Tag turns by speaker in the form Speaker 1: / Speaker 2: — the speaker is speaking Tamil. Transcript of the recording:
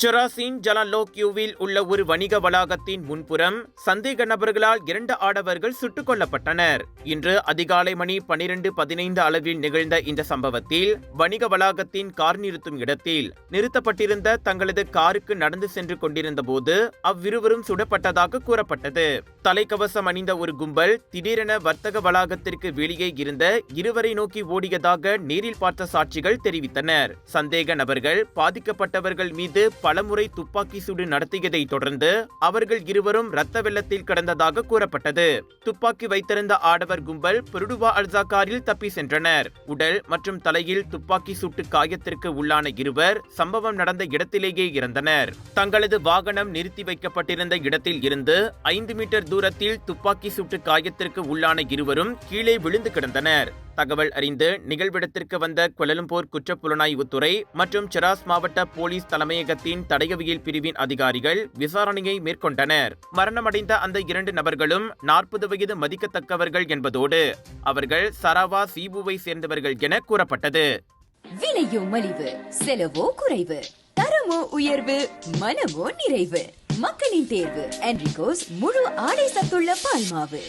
Speaker 1: செராஸின் ஜலாலோக்யூவில் உள்ள ஒரு வணிக வளாகத்தின் முன்புறம் சந்தேக நபர்களால் 2 ஆடவர்கள் சுட்டுக் கொல்லப்பட்டனர். இன்று அதிகாலை மணி 12:15 அளவில் நிகழ்ந்த இந்த சம்பவத்தில் வணிக வளாகத்தின் கார் நிறுத்தும் இடத்தில் நிறுத்தப்பட்டிருந்த தங்களது காருக்கு நடந்து சென்று கொண்டிருந்த போது அவ்விருவரும் சுடப்பட்டதாக கூறப்பட்டது. தலைக்கவசம் அணிந்த ஒரு கும்பல் திடீரென வர்த்தக வளாகத்திற்கு வெளியே இருந்த இருவரை நோக்கி ஓடியதாக நேரில் பார்த்த சாட்சிகள் தெரிவித்தனர். சந்தேக நபர்கள் பாதிக்கப்பட்டவர்கள் மீது பலமுறை துப்பாக்கி சூடு நடத்தியதை தொடர்ந்து அவர்கள் இருவரும் இரத்த வெள்ளத்தில் கிடந்ததாக கூறப்பட்டது. துப்பாக்கி வைத்திருந்த ஆடவர் கும்பல் புருடுவா அல்சாகாரில் தப்பி சென்றனர். உடல் மற்றும் தலையில் துப்பாக்கி சூட்டு காயத்திற்கு உள்ளான இருவர் சம்பவம் நடந்த இடத்திலேயே இறந்தனர். தங்களது வாகனம் நிறுத்தி வைக்கப்பட்டிருந்த இடத்தில் இருந்து 5 மீட்டர் தூரத்தில் துப்பாக்கி சூட்டு காயத்திற்கு உள்ளான இருவரும் கீழே விழுந்து கிடந்தனர். தகவல் அறிந்து நிகழ்விடத்திற்கு வந்த கோலாலம்பூர் குற்றப்புலனாய்வுத்துறை மற்றும் செராஸ் மாவட்ட போலீஸ் தலைமையகத்தின் தடயவியல் பிரிவின் அதிகாரிகள் விசாரணையை மேற்கொண்டனர். மரணமடைந்த அந்த 2 நபர்களும் 40 வயது மதிக்கத்தக்கவர்கள் என்பதோடு அவர்கள் சரவா சீபுவை சேர்ந்தவர்கள் என கூறப்பட்டது.
Speaker 2: விலையோ மலிவு, செலவோ குறைவு, தரமோ உயர்வு, மனமோ நிறைவு. மக்களின் தேர்வு என்ரிகோஸ் முழு ஆடை சத்துள்ள பால்மாவு.